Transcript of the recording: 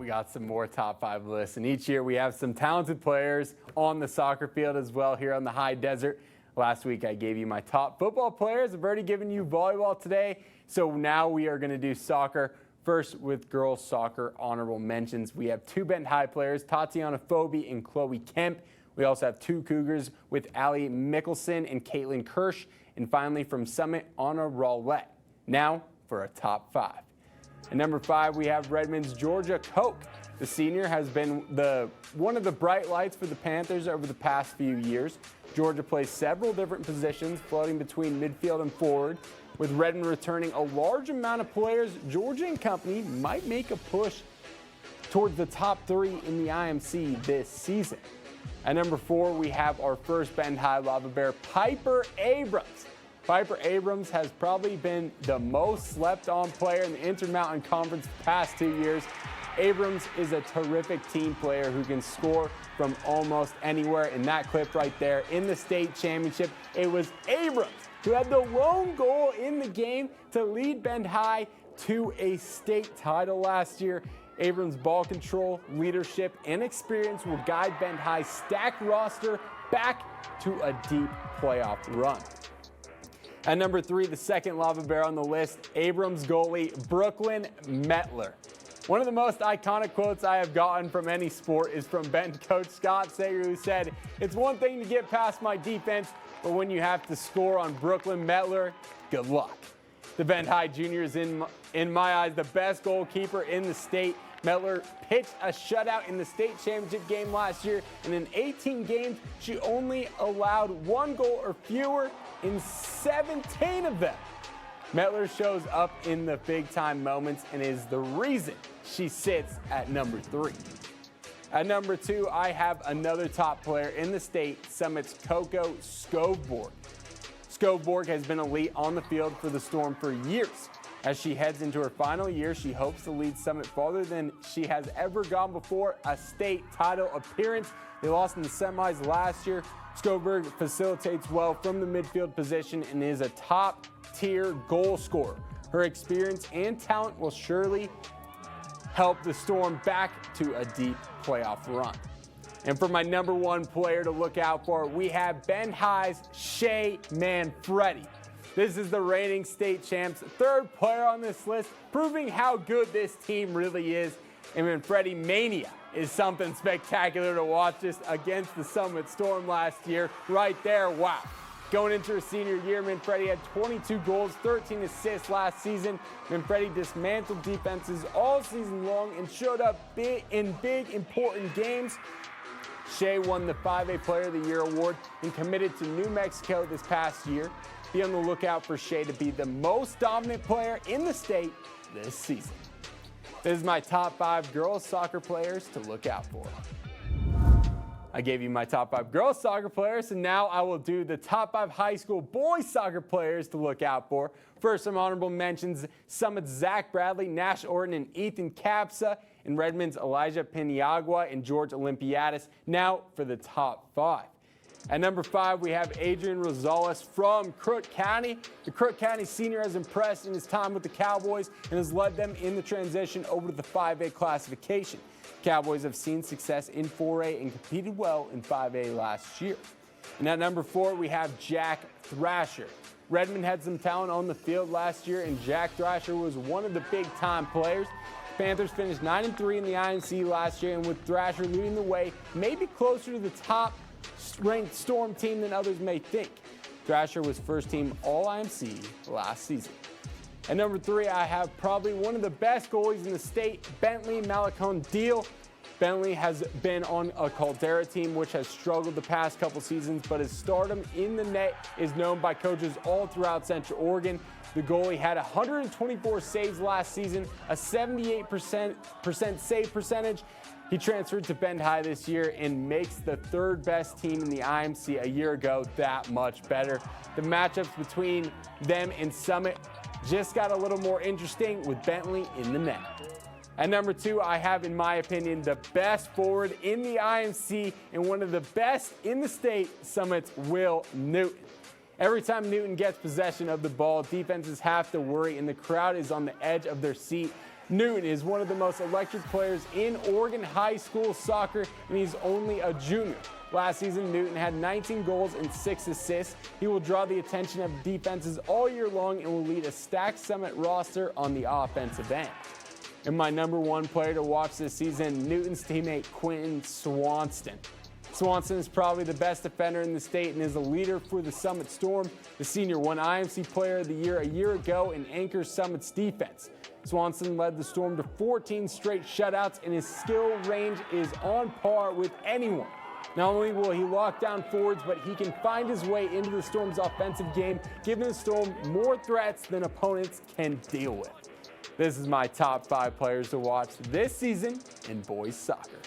we got some more top 5 lists. And each year we have some talented players on the soccer field as well here on the high desert. Last week I gave you my top football players. I've already given you volleyball today. So now we are going to do soccer. First, with girls soccer honorable mentions, we have 2 Bend High players, Tatiana Phoebe and Chloe Kemp. We also have 2 Cougars with Allie Mickelson and Caitlin Kirsch. And finally from Summit, Anna Rowlett. Now for a top 5. At number 5, we have Redmond's Georgia Koch. The senior has been one of the bright lights for the Panthers over the past few years. Georgia plays several different positions, floating between midfield and forward. With Redmond returning a large amount of players, Georgia and company might make a push towards the top 3 in the IMC this season. At number 4, we have our first Bend High Lava Bear, Piper Abrams. Piper Abrams has probably been the most slept-on player in the Intermountain Conference the past 2 years. Abrams is a terrific team player who can score from almost anywhere. In that clip right there in the state championship, it was Abrams who had the lone goal in the game to lead Bend High to a state title last year. Abrams' ball control, leadership, and experience will guide Bend High's stacked roster back to a deep playoff run. At number 3, the second Lava Bear on the list, Abrams goalie Brooklyn Mettler. One of the most iconic quotes I have gotten from any sport is from Bend coach Scott Sager, who said, "It's one thing to get past my defense, but when you have to score on Brooklyn Mettler, good luck." The Bend High Junior is, in my eyes, the best goalkeeper in the state. Mettler pitched a shutout in the state championship game last year, and in 18 games, she only allowed 1 goal or fewer in 17 of them. Mettler shows up in the big-time moments and is the reason she sits at number 3. At number 2, I have another top player in the state, Summit's Coco Skovborg. Skovborg has been elite on the field for the Storm for years. As she heads into her final year, she hopes to lead Summit farther than she has ever gone before, a state title appearance. They lost in the semis last year. Skovborg facilitates well from the midfield position and is a top-tier goal scorer. Her experience and talent will surely help the Storm back to a deep playoff run. And for my number 1 player to look out for, we have Bend High's Shea Manfredi. This is the reigning state champ's 3rd player on this list, proving how good this team really is. And Manfredi mania is something spectacular to watch just against the Summit Storm last year. Right there, wow. Going into her senior year, Manfredi had 22 goals, 13 assists last season. Manfredi dismantled defenses all season long and showed up in big, important games. Shea won the 5A Player of the Year award and committed to New Mexico this past year. Be on the lookout for Shea to be the most dominant player in the state this season. This is my top 5 girls soccer players to look out for. I gave you my top 5 girls soccer players, and now I will do the top 5 high school boys soccer players to look out for. First, some honorable mentions: Summit's Zach Bradley, Nash Orton, and Ethan Capsa, and Redmond's Elijah Piniagua and George Olympiadis. Now for the top 5. At number 5, we have Adrian Rosales from Crook County. The Crook County senior has impressed in his time with the Cowboys and has led them in the transition over to the 5A classification. Cowboys have seen success in 4A and competed well in 5A last year. And at number 4, we have Jack Thrasher. Redmond had some talent on the field last year, and Jack Thrasher was one of the big-time players. Panthers finished 9-3 in the IMC last year, and with Thrasher leading the way, maybe closer to the top-ranked Storm team than others may think. Thrasher was first-team All-IMC last season. At number 3, I have probably one of the best goalies in the state, Bentley Malacon-Deal. Bentley has been on a Caldera team which has struggled the past couple seasons, but his stardom in the net is known by coaches all throughout Central Oregon. The goalie had 124 saves last season, a 78% save percentage. He transferred to Bend High this year and makes the 3rd best team in the IMC a year ago that much better. The matchups between them and Summit just got a little more interesting with Bentley in the net. At number 2, I have, in my opinion, the best forward in the IMC and one of the best in the state, Summit's Will Newton. Every time Newton gets possession of the ball, defenses have to worry, and the crowd is on the edge of their seat. Newton is one of the most electric players in Oregon high school soccer, and he's only a junior. Last season, Newton had 19 goals and 6 assists. He will draw the attention of defenses all year long and will lead a stacked Summit roster on the offensive end. And my number one player to watch this season, Newton's teammate Quentin Swanson. Swanson is probably the best defender in the state and is a leader for the Summit Storm. The senior won IMC Player of the Year a year ago and anchors Summit's defense. Swanson led the Storm to 14 straight shutouts, and his skill range is on par with anyone. Not only will he lock down forwards, but he can find his way into the Storm's offensive game, giving the Storm more threats than opponents can deal with. This is my top 5 players to watch this season in boys soccer.